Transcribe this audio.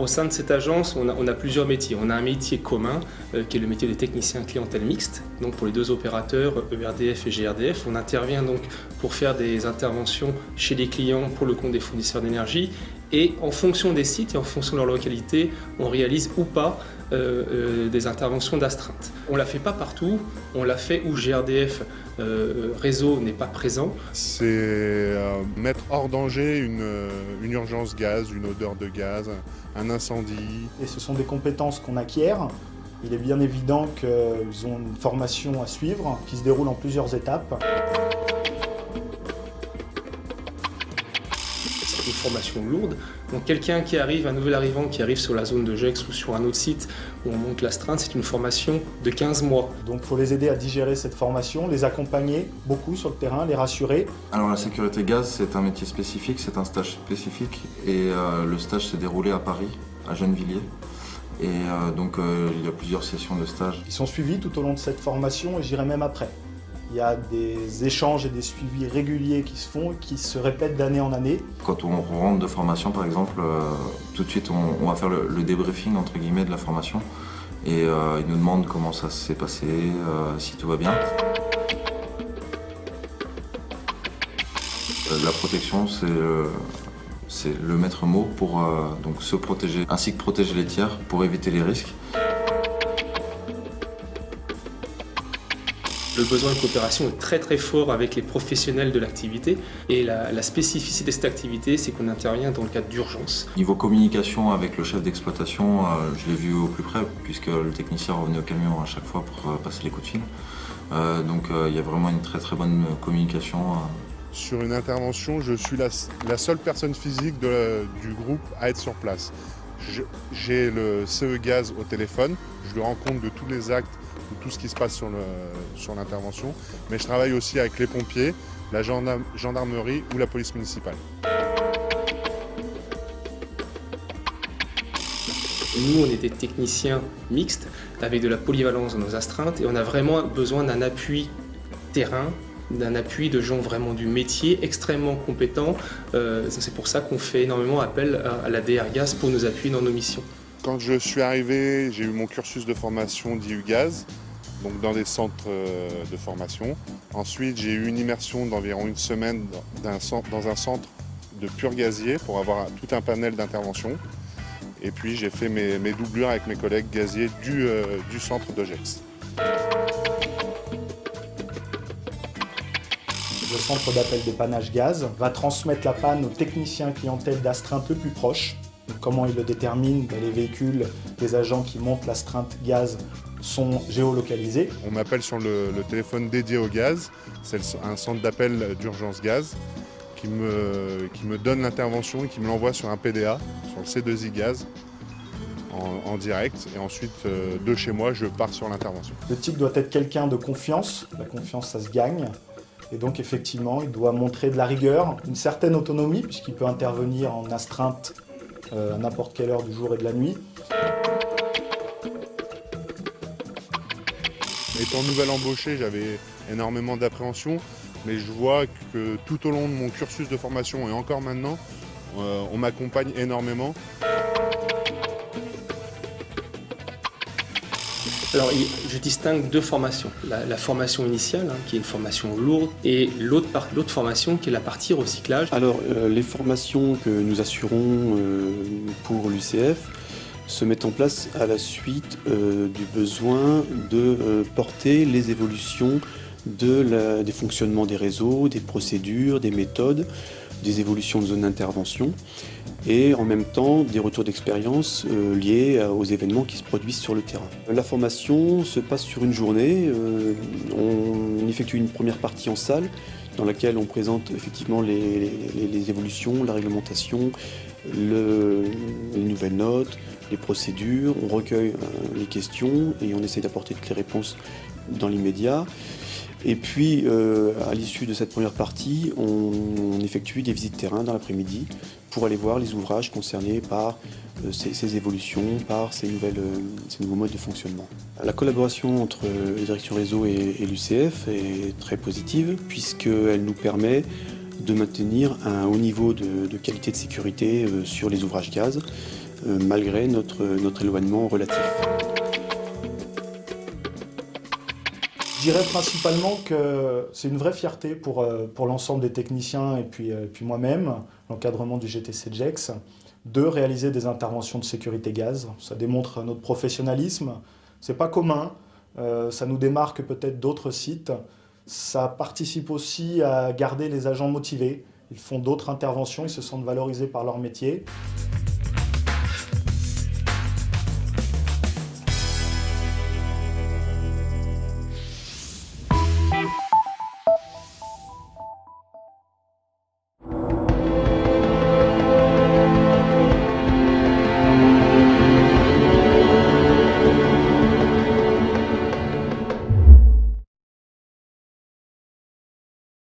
au sein de cette agence, on a plusieurs métiers. On a un métier commun qui est le métier de technicien clientèle mixte. Donc pour les deux opérateurs, ERDF et GRDF, on intervient donc pour faire des interventions chez les clients pour le compte des fournisseurs d'énergie. Et en fonction des sites et en fonction de leur localité, on réalise ou pas des interventions d'astreinte. On ne la fait pas partout, on l'a fait où GRDF réseau n'est pas présent. C'est mettre hors danger une urgence gaz, une odeur de gaz, un incendie. Et ce sont des compétences qu'on acquiert. Il est bien évident qu'ils ont une formation à suivre qui se déroule en plusieurs étapes. C'est une formation lourde. Donc quelqu'un qui arrive, un nouvel arrivant qui arrive sur la zone de Gex ou sur un autre site où on monte l'astreinte, c'est une formation de 15 mois. Donc il faut les aider à digérer cette formation, les accompagner beaucoup sur le terrain, les rassurer. Alors la sécurité gaz, c'est un métier spécifique, c'est un stage spécifique et le stage s'est déroulé à Paris, à Gennevilliers. Et donc il y a plusieurs sessions de stage. Ils sont suivis tout au long de cette formation et j'irai même après. Il y a des échanges et des suivis réguliers qui se font, qui se répètent d'année en année. Quand on rentre de formation, par exemple, tout de suite on va faire le débriefing entre guillemets de la formation et ils nous demandent comment ça s'est passé, si tout va bien. La protection, c'est le maître mot pour donc se protéger ainsi que protéger les tiers pour éviter les risques. Le besoin de coopération est très très fort avec les professionnels de l'activité et la spécificité de cette activité, c'est qu'on intervient dans le cadre d'urgence. Niveau communication avec le chef d'exploitation, je l'ai vu au plus près puisque le technicien revenait au camion à chaque fois pour passer les coups de fil. Donc il y a vraiment une très très bonne communication. Sur une intervention, je suis la seule personne physique du groupe à être sur place. J'ai le CE Gaz au téléphone, je lui rends compte de tous les actes, de tout ce qui se passe sur l'intervention, mais je travaille aussi avec les pompiers, la gendarmerie ou la police municipale. Nous, on est des techniciens mixtes avec de la polyvalence dans nos astreintes et on a vraiment besoin d'un appui terrain, d'un appui de gens vraiment du métier, extrêmement compétents. C'est pour ça qu'on fait énormément appel à la DR Gaz pour nous appuyer dans nos missions. Quand je suis arrivé, j'ai eu mon cursus de formation d'IU Gaz, donc dans des centres de formation. Ensuite, j'ai eu une immersion d'environ une semaine dans un centre de pur gazier pour avoir tout un panel d'intervention. Et puis, j'ai fait mes doublures avec mes collègues gaziers du centre de Gex. Le centre d'appel dépannage gaz va transmettre la panne au technicien clientèle d'astreinte le plus proche. Donc, comment il le détermine? Les véhicules des agents qui montent l'astreinte gaz sont géolocalisés. On m'appelle sur le téléphone dédié au gaz, c'est un centre d'appel d'urgence gaz qui me donne l'intervention et qui me l'envoie sur un PDA, sur le C2I Gaz, en direct. Et ensuite, de chez moi, je pars sur l'intervention. Le type doit être quelqu'un de confiance. La confiance, ça se gagne. Et donc, effectivement, il doit montrer de la rigueur, une certaine autonomie, puisqu'il peut intervenir en astreinte à n'importe quelle heure du jour et de la nuit. Étant nouvel embauché, j'avais énormément d'appréhension, mais je vois que tout au long de mon cursus de formation et encore maintenant, on m'accompagne énormément. Alors, je distingue deux formations. La formation initiale, qui est une formation lourde, et l'autre formation qui est la partie recyclage. Alors, les formations que nous assurons pour l'UCF se mettent en place à la suite du besoin de porter les évolutions des fonctionnements des réseaux, des procédures, des méthodes, des évolutions de zones d'intervention et en même temps des retours d'expérience liés aux événements qui se produisent sur le terrain. La formation se passe sur une journée, on effectue une première partie en salle dans laquelle on présente effectivement les évolutions, la réglementation, les nouvelles notes, les procédures, on recueille les questions et on essaie d'apporter toutes les réponses dans l'immédiat. Et puis, à l'issue de cette première partie, on effectue des visites terrain dans l'après-midi pour aller voir les ouvrages concernés par ces évolutions, par ces nouveaux modes de fonctionnement. La collaboration entre les directions réseau et l'UCF est très positive puisqu'elle nous permet de maintenir un haut niveau de qualité de sécurité sur les ouvrages gaz malgré notre éloignement relatif. Je dirais principalement que c'est une vraie fierté pour l'ensemble des techniciens et puis moi-même, l'encadrement du GTC GEX, de réaliser des interventions de sécurité gaz. Ça démontre notre professionnalisme, c'est pas commun, ça nous démarque peut-être d'autres sites, ça participe aussi à garder les agents motivés. Ils font d'autres interventions, ils se sentent valorisés par leur métier.